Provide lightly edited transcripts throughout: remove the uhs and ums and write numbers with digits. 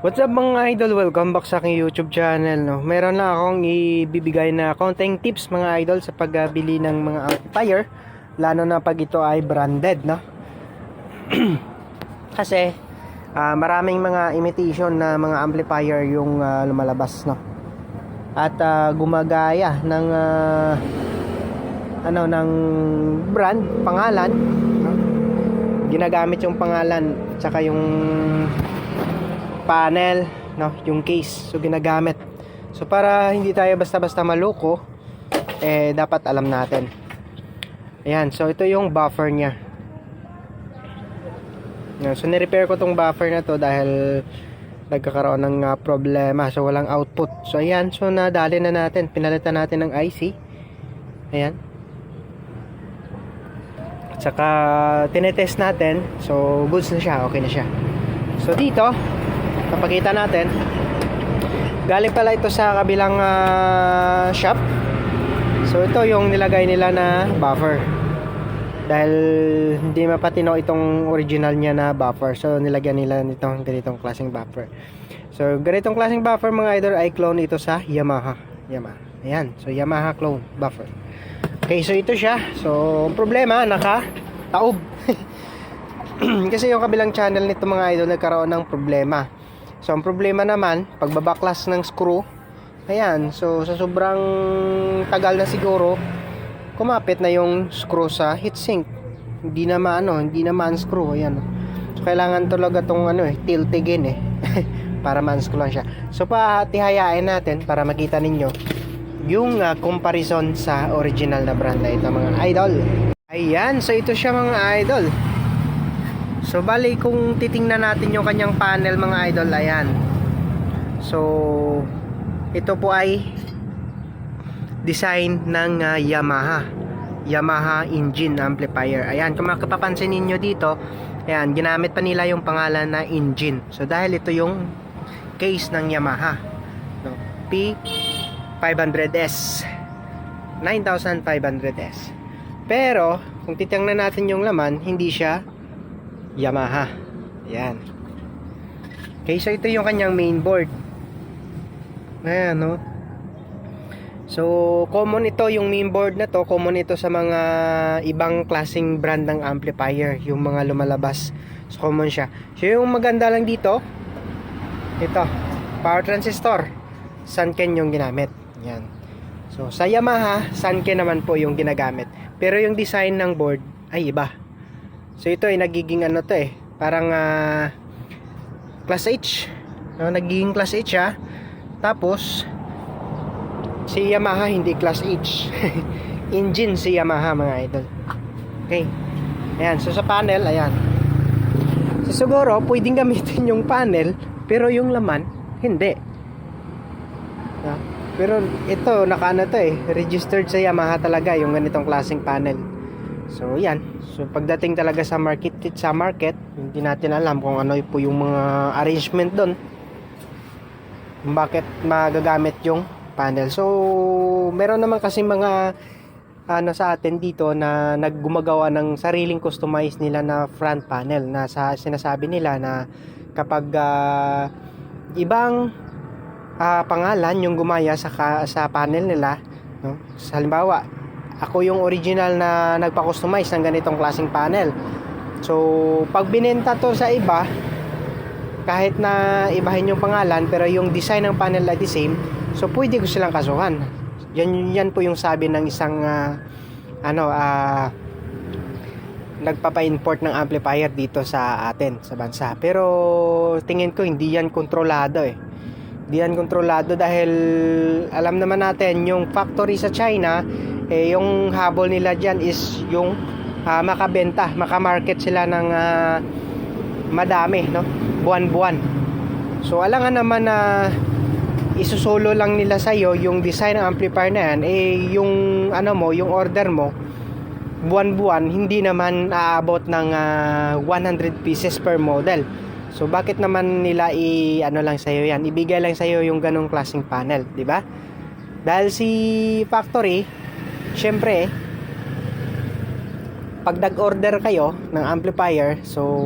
What's up mga idol? Welcome back sa aking YouTube channel, no? Meron lang akong ibibigay na konting tips mga idol sa pagbili ng mga amplifier, lalo na pag ito ay branded, no? Kasi maraming mga imitation na mga amplifier yung lumalabas, no? At gumagaya ng ng brand, pangalan, no? Ginagamit yung pangalan tsaka yung panel, no, yung case, so ginagamit. So para hindi tayo basta-basta maloko, dapat alam natin. Ayan, so ito yung buffer niya. So ni-repair ko tong buffer na to dahil nagkakaroon ng problema, so walang output. So ayan, so nadali na natin, pinalitan natin ng IC. Ayan. At saka tinetest natin, so goods na siya, okay na siya. So dito napakita natin, galing pala ito sa kabilang shop. So ito yung nilagay nila na buffer, dahil hindi mapatino itong original niya na buffer, so nilagyan nila nitong ganitong klaseng buffer. So ganitong klaseng buffer mga idol ay clone ito sa Yamaha. Ayan, so Yamaha clone buffer. Okay, so ito siya. So problema, naka-taob. Kasi yung kabilang channel nito mga idol nagkaroon ng problema. So ang problema naman, pagbabaklas ng screw, ayan, so sa sobrang tagal na siguro, kumapit na yung screw sa heatsink. Hindi na ma-unscrew, ayan. So kailangan talaga tong tiltigin para ma-unscrew lang siya. So patihayain natin para makita ninyo yung comparison sa original na brand na ito mga idol. Ayan, so ito siya mga idol. So bali kung titingnan natin yung kanyang panel mga idol, ayan. So ito po ay design ng Yamaha engine amplifier. Ayan, kung makapapansin niyo dito, ayan, ginamit pa nila yung pangalan na engine. So dahil ito yung case ng Yamaha, no? P500S 9500S. Pero kung titingnan natin yung laman, hindi siya Yamaha. Ayan. Okay, so ito yung kanyang mainboard. Ayan, no? So, common ito, yung mainboard na to, common ito sa mga ibang klaseng brand ng amplifier, yung mga lumalabas. So, common siya. So, yung maganda lang dito, ito, power transistor, Sanken yung ginamit. Ayan. So, sa Yamaha, Sanken naman po yung ginagamit. Pero yung design ng board ay iba. So ito ay nagiging parang class H, no? Nagiging class H ha. Tapos si Yamaha hindi class H. Engine si Yamaha mga idol. Okay. Ayan, so sa panel, ayan. So siguro pwedeng gamitin yung panel, pero yung laman hindi. No? Pero ito registered sa Yamaha talaga yung ganitong klaseng panel. So yan. So pagdating talaga sa market, hindi natin alam kung ano po yung mga arrangement doon, bakit magagamit yung panel. So meron naman kasi mga sa atin dito na naggumagawa ng sariling customized nila na front panel, na sinasabi nila na kapag ibang pangalan yung gumaya sa panel nila, no? Halimbawa, ako yung original na nagpa-customize ng ganitong klaseng panel. So, pag binenta to sa iba, kahit na ibahin yung pangalan, pero yung design ng panel ay the same, so pwede ko silang kasuhan. Yan po yung sabi ng isang nagpapa-import ng amplifier dito sa atin, sa bansa. Pero tingin ko hindi yan kontrolado Hindi yan kontrolado dahil alam naman natin yung factory sa China, yung habol nila dyan is yung makamarket sila ng madami, no? Buwan-buwan. So alangan naman na isusolo lang nila sa'yo yung design ng amplifier na yan, yung yung order mo buwan-buwan, hindi naman aabot ng 100 pieces per model. So bakit naman nila lang sa'yo yan, ibigay lang sa'yo yung ganong klaseng panel, di ba? Dahil si factory, syempre, pag nag-order kayo ng amplifier, so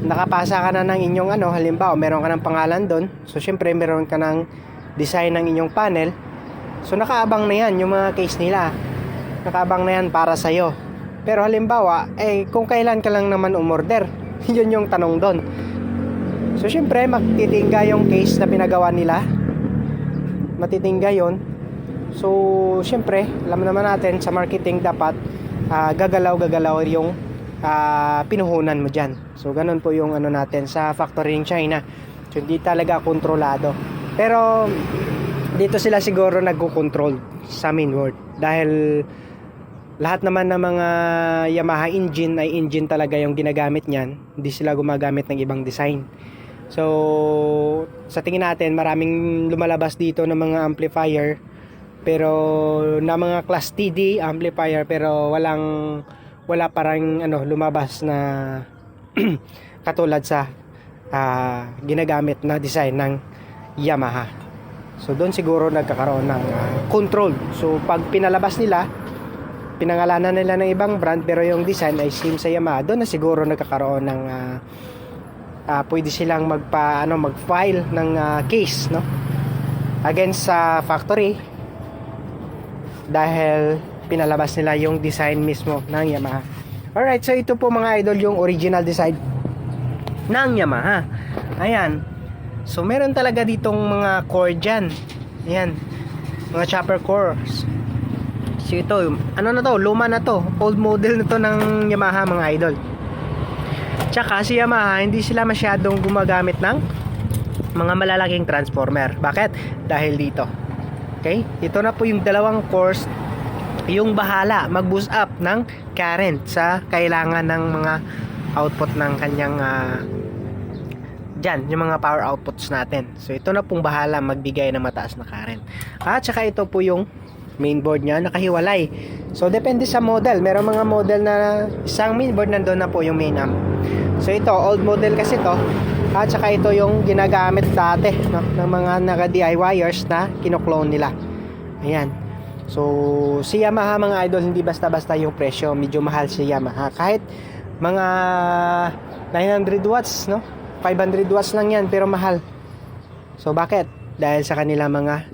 nakapasa ka na ng inyong halimbawa meron ka ng pangalan doon, so syempre meron ka ng design ng inyong panel, so nakaabang na yan yung mga case nila, nakaabang na yan para sa'yo. Pero halimbawa kung kailan ka lang naman umorder, yun yung tanong doon. So syempre magtitingga yung case na pinagawa nila, matitingga yon. So syempre alam naman natin sa marketing dapat gagalaw yung pinuhunan mo dyan. So ganun po yung natin sa factory in China. So hindi talaga kontrolado. Pero dito sila siguro nagko-control sa mainboard, dahil lahat naman ng mga Yamaha engine ay engine talaga yung ginagamit niyan. Hindi sila gumagamit ng ibang design. So sa tingin natin maraming lumalabas dito ng mga amplifier, pero na mga class TD amplifier, pero wala parang lumabas na katulad sa ginagamit na design ng Yamaha. So doon siguro nagkakaroon ng control. So pag pinalabas nila, pinangalanan nila ng ibang brand pero yung design ay same sa Yamaha, doon na siguro nagkakaroon ng pwede silang mag-file ng case, no, against sa factory, dahil pinalabas nila yung design mismo ng Yamaha. Alright, so ito po mga idol yung original design ng Yamaha. Ayan. So meron talaga ditong mga core dyan. Ayan. Mga chopper cores. So ito, luma na to. Old model na to ng Yamaha mga idol. Tsaka si Yamaha, hindi sila masyadong gumagamit ng mga malalaking transformer. Bakit? Dahil dito. Okay? Ito na po yung dalawang cores yung bahala mag-boost up ng current sa kailangan ng mga output ng kanyang dyan, yung mga power outputs natin. So ito na pong bahala magbigay ng mataas na current. At saka ito po yung mainboard nya, nakahiwalay. So depende sa model. Merong mga model na isang mainboard, nandun na po yung main amp. So ito, old model kasi to. At saka ito yung ginagamit dati, no, ng mga naka-DIYers na kino-clone nila. Ayan. So si Yamaha mga idol, hindi basta-basta yung presyo. Medyo mahal si Yamaha. Kahit mga 900 watts, no, 500 watts lang yan, pero mahal. So bakit? Dahil sa kanila mga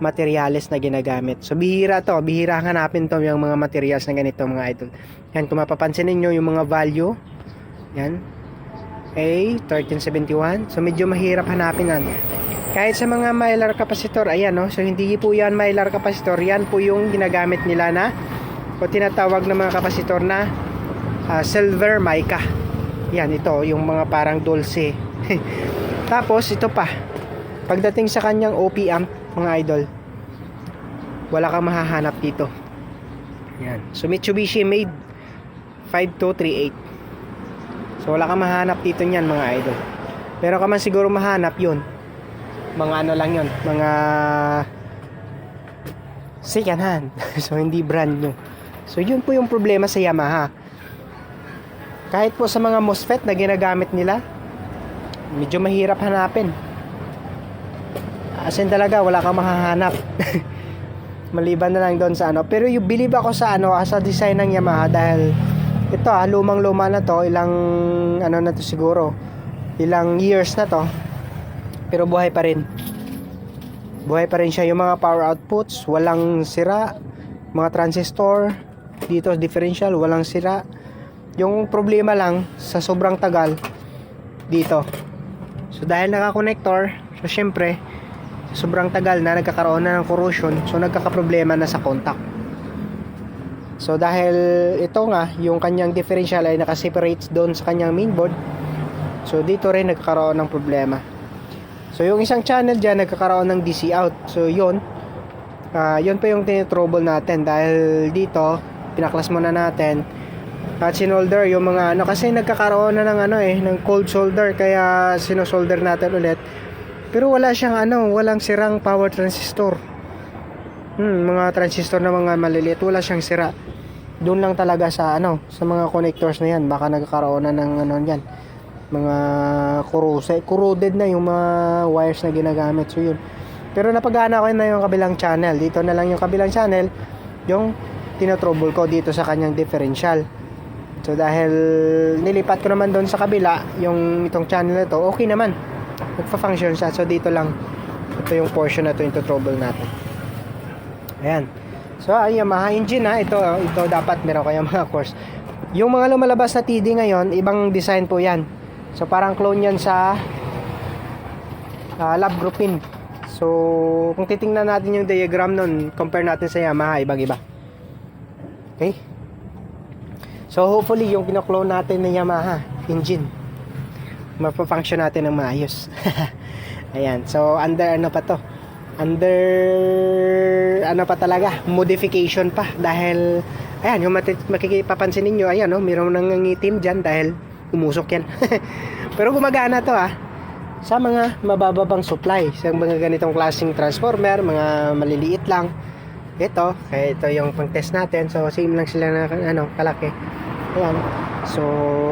materials na ginagamit. So bihira to, bihira hanapin to yung mga materials na ganito mga idol. Yan, kung mapapansin niyo yung mga value, yan, A1371. So medyo mahirap hanapin yan. Kahit sa mga mylar capacitor, ayan, no? So hindi po yan mylar capacitor, yan po yung ginagamit nila na o tinatawag na mga capacitor na silver mica. Yan, ito yung mga parang dulce. Tapos ito pa, pagdating sa kanyang OP amp mga idol, wala kang mahahanap dito. Yan, so Mitsubishi made 5238. So wala kang mahanap dito niyan mga idol. Pero ka man siguro mahanap yun, mga lang yun, mga second hand. So hindi brand new. So yun po yung problema sa Yamaha. Kahit po sa mga MOSFET na ginagamit nila, medyo mahirap hanapin. As in talaga wala kang mahahanap. Maliban na lang doon sa pero yung believe ako sa sa design ng Yamaha, dahil ito lumang-luma na to, ilang na to siguro, ilang years na to, pero buhay pa rin. Buhay pa rin siya. Yung mga power outputs, walang sira. Mga transistor, dito differential, walang sira. Yung problema lang, sa sobrang tagal, dito. So dahil naka-connector, so syempre, sobrang tagal na, nagkakaroon na ng corrosion, so nagkakaproblema na sa contact. So dahil ito nga, yung kanyang differential ay nakaseparate doon sa kanyang mainboard, so dito rin nagkakaroon ng problema. So yung isang channel dyan nagkakaroon ng DC out. So yun pa yung tinitrouble natin, dahil dito pinaklas muna natin at sinolder yung mga kasi nagkakaroon na ng ng cold solder, kaya sinosolder natin ulit. Pero wala siyang walang sirang power transistor. Mga transistor na mga maliliit, wala siyang sira. Doon lang talaga sa sa mga connectors na yan, baka nagkakaroon na ng yan, mga corroded na yung mga wires na ginagamit. So yun. Pero napagana ko na yung kabilang channel. Dito na lang yung kabilang channel, yung tinotrouble ko dito sa kanyang differential. So dahil nilipat ko naman doon sa kabila, yung itong channel na to, okay naman. Nagfa-function siya. So dito lang, ito yung portion na to, yung trouble natin. Ayan. So ay Yamaha engine ha, ito dapat meron kayong mga course. Yung mga lumalabas na TD ngayon, ibang design po yan. So parang clone yan sa lab grouping. So kung titingnan natin yung diagram nun, compare natin sa Yamaha, ibang-iba. Okay? So hopefully yung kino-clone natin na Yamaha engine, mapafunction natin ng maayos. Ayan. So under ano pa to? Under ano pa talaga? Modification pa dahil ayan, yung makikipapansin ninyo, ayan no, mayroong nangangitim diyan dahil umusok yan. Pero gumagana to sa mga mabababang supply, sa mga ganitong klaseng transformer, mga maliliit lang. Ito, kaya ito yung pang-test natin. So same lang sila na kalaki. Ayan. So,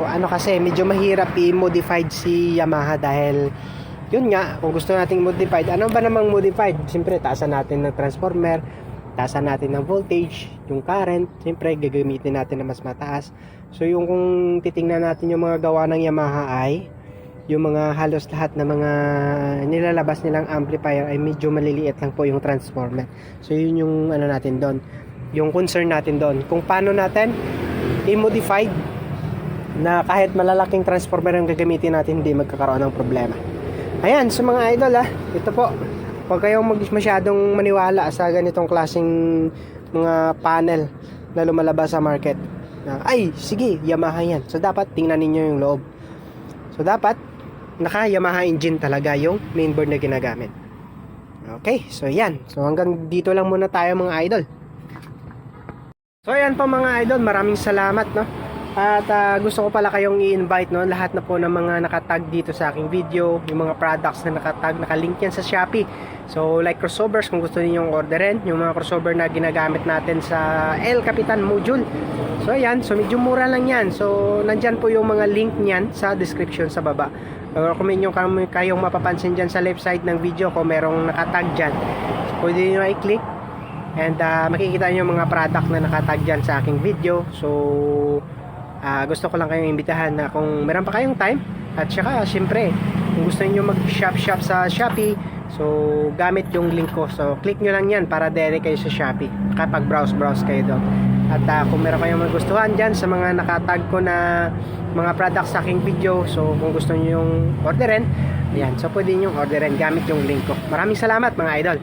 kasi medyo mahirap i-modified si Yamaha dahil yun nga, kung gusto nating modified, ano ba namang modified? Siyempre, taasan natin ng transformer, taasan natin ng voltage, yung current, siyempre, gagamitin natin na mas mataas. So, yung kung titingnan natin yung mga gawa ng Yamaha ay, yung mga halos lahat na mga nilalabas nilang amplifier ay medyo maliliit lang po yung transformer. So, yun yung natin doon. Yung concern natin doon. Kung paano natin i-modified na kahit malalaking transformer ang gagamitin natin, hindi magkakaroon ng problema. Ayan, so mga idol ito po, huwag kayong masyadong maniwala sa ganitong klaseng mga panel na lumalabas sa market. Ay, sige, Yamaha yan. So dapat tingnan ninyo yung loob. So dapat naka Yamaha engine talaga yung mainboard na ginagamit. Okay, so yan. So hanggang dito lang muna tayo mga idol. So ayan po mga idol, maraming salamat no. At gusto ko pala kayong i-invite no, lahat na po ng mga nakatag dito sa aking video, yung mga products na nakatag, nakalink yan sa Shopee. So like crossovers, kung gusto niyo orderin, yung mga crossover na ginagamit natin sa El Capitan module. So ayan, so medyo mura lang yan. So nandyan po yung mga link niyan sa description sa baba. Recommend nyo kayong mapapansin dyan sa left side ng video kung merong nakatag dyan. So pwede nyo i-click. And makikita nyo yung mga product na nakatag dyan sa aking video. So gusto ko lang kayong imbitahan na kung meron pa kayong time, at saka syempre kung gusto niyo mag-shop sa Shopee, so gamit yung link ko. So click nyo lang yan para direct kayo sa Shopee, kapag browse kayo doon. At kung meron kayong magustuhan dyan sa mga nakatag ko na mga products sa aking video, so kung gusto niyo yung orderin, ayan, so pwede nyo orderin gamit yung link ko. Maraming salamat mga idol.